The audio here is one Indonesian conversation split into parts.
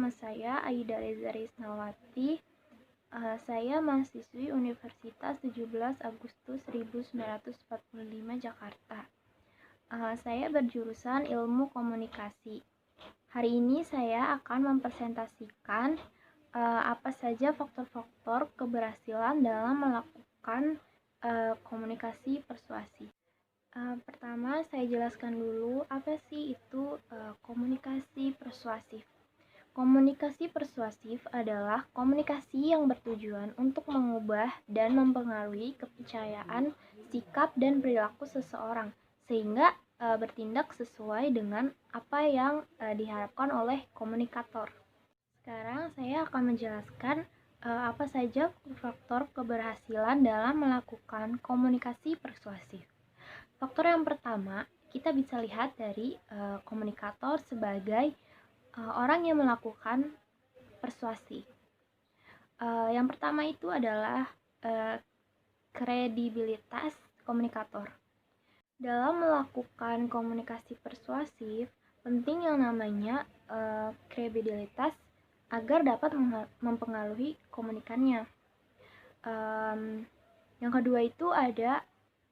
nama saya Aida Reza Risnawati. Saya mahasiswi Universitas 17 Agustus 1945 Jakarta. Saya berjurusan Ilmu Komunikasi. Hari ini saya akan mempresentasikan apa saja faktor-faktor keberhasilan dalam melakukan komunikasi persuasi. Pertama, saya jelaskan dulu apa sih itu komunikasi persuasif. Komunikasi persuasif adalah komunikasi yang bertujuan untuk mengubah dan mempengaruhi kepercayaan, sikap, dan perilaku seseorang, sehingga bertindak sesuai dengan apa yang diharapkan oleh komunikator. Sekarang saya akan menjelaskan apa saja faktor keberhasilan dalam melakukan komunikasi persuasif. Faktor yang pertama, kita bisa lihat dari komunikator sebagai orang yang melakukan persuasi. Yang pertama itu adalah kredibilitas komunikator. Dalam melakukan komunikasi persuasif, penting yang namanya kredibilitas agar dapat mempengaruhi komunikannya. Yang kedua itu ada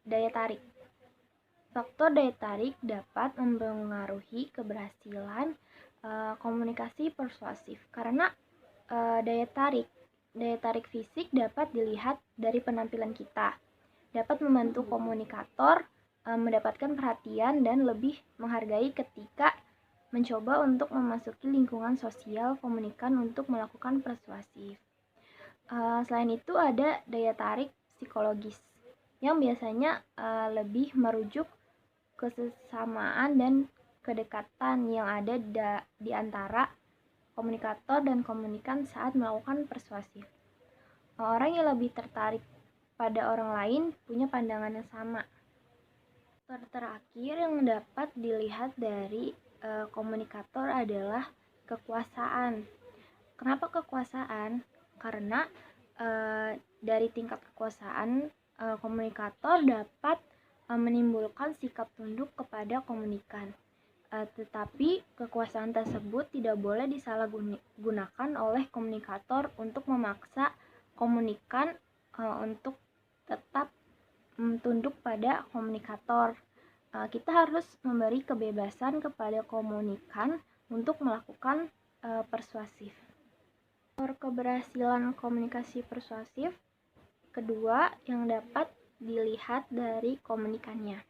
daya tarik. Faktor daya tarik dapat mempengaruhi keberhasilan komunikasi persuasif karena daya tarik fisik dapat dilihat dari penampilan kita, dapat membantu komunikator mendapatkan perhatian dan lebih menghargai ketika mencoba untuk memasuki lingkungan sosial komunikan untuk melakukan persuasif. Selain itu ada daya tarik psikologis yang biasanya lebih merujuk kesesamaan dan kedekatan yang ada di antara komunikator dan komunikan saat melakukan persuasif. Orang yang lebih tertarik pada orang lain punya pandangan yang sama. Faktor terakhir yang dapat dilihat dari komunikator adalah kekuasaan. Kenapa kekuasaan? Karena dari tingkat kekuasaan komunikator dapat menimbulkan sikap tunduk kepada komunikan. Tetapi kekuasaan tersebut tidak boleh disalahgunakan oleh komunikator untuk memaksa komunikan untuk tetap tunduk pada komunikator. Kita harus memberi kebebasan kepada komunikan untuk melakukan persuasif. Keberhasilan komunikasi persuasif kedua yang dapat dilihat dari komunikannya.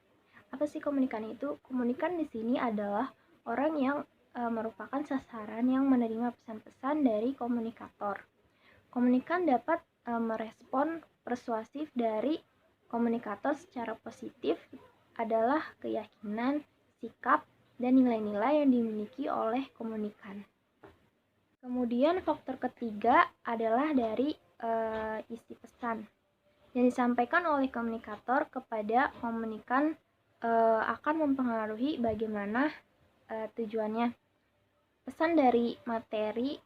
Apa sih komunikan itu? Komunikan di sini adalah orang yang merupakan sasaran yang menerima pesan-pesan dari komunikator. Komunikan dapat merespon persuasif dari komunikator secara positif adalah keyakinan, sikap, dan nilai-nilai yang dimiliki oleh komunikan. Kemudian faktor ketiga adalah dari isi pesan yang disampaikan oleh komunikator kepada komunikan akan mempengaruhi bagaimana tujuannya. Pesan dari materi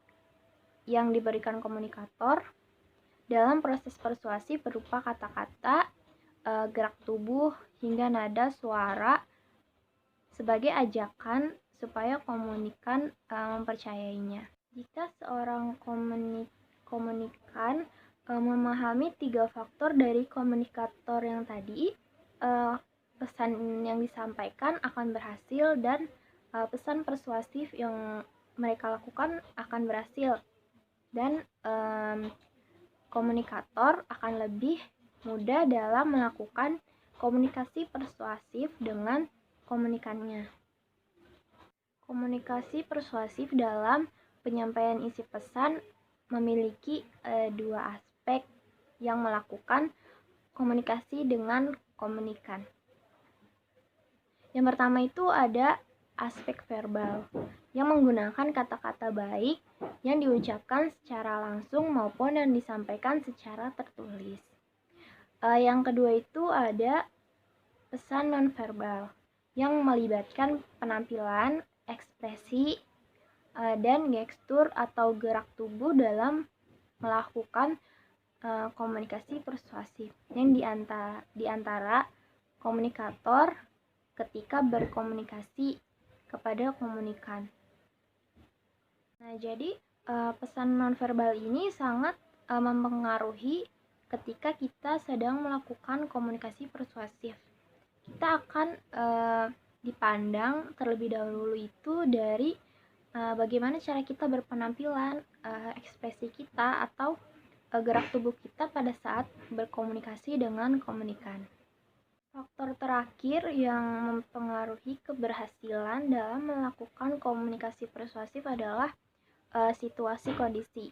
yang diberikan komunikator dalam proses persuasi berupa kata-kata, gerak tubuh, hingga nada suara sebagai ajakan supaya komunikan mempercayainya. Jika seorang komunikan memahami 3 faktor dari komunikator yang tadi, pesan yang disampaikan akan berhasil dan pesan persuasif yang mereka lakukan akan berhasil dan komunikator akan lebih mudah dalam melakukan komunikasi persuasif dengan komunikannya. Komunikasi persuasif dalam penyampaian isi pesan memiliki 2 aspek yang melakukan komunikasi dengan komunikan. Yang pertama itu ada aspek verbal yang menggunakan kata-kata baik yang diucapkan secara langsung maupun yang disampaikan secara tertulis. Yang kedua itu ada pesan nonverbal yang melibatkan penampilan, ekspresi, dan gestur atau gerak tubuh dalam melakukan komunikasi persuasif yang diantara komunikator ketika berkomunikasi kepada komunikan. Nah, jadi Pesan nonverbal ini sangat mempengaruhi ketika kita sedang melakukan komunikasi persuasif. Kita akan dipandang terlebih dahulu itu dari bagaimana cara kita berpenampilan, ekspresi kita, atau gerak tubuh kita pada saat berkomunikasi dengan komunikan. Faktor terakhir yang mempengaruhi keberhasilan dalam melakukan komunikasi persuasif adalah situasi kondisi.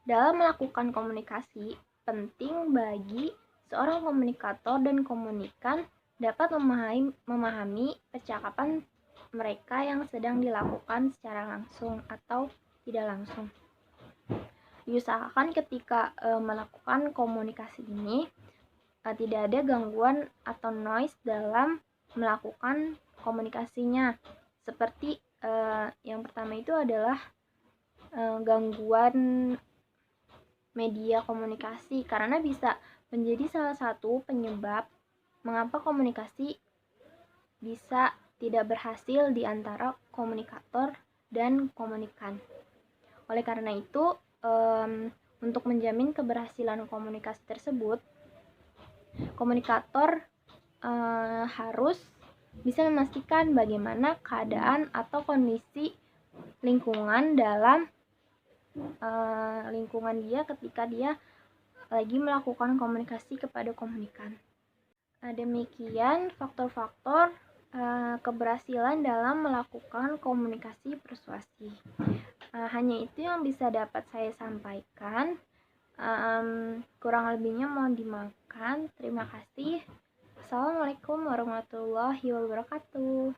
Dalam melakukan komunikasi, penting bagi seorang komunikator dan komunikan dapat memahami percakapan mereka yang sedang dilakukan secara langsung atau tidak langsung. Diusahakan ketika melakukan komunikasi ini tidak ada gangguan atau noise dalam melakukan komunikasinya. Seperti yang pertama itu adalah gangguan media komunikasi, karena bisa menjadi salah satu penyebab mengapa komunikasi bisa tidak berhasil di antara komunikator dan komunikan. Oleh karena itu, untuk menjamin keberhasilan komunikasi tersebut, komunikator harus bisa memastikan bagaimana keadaan atau kondisi lingkungan dalam lingkungan dia ketika dia lagi melakukan komunikasi kepada komunikan. Demikian faktor-faktor keberhasilan dalam melakukan komunikasi persuasi. Hanya itu yang bisa dapat saya sampaikan. Kurang lebihnya mohon dimaafkan. Terima kasih. Assalamualaikum warahmatullahi wabarakatuh.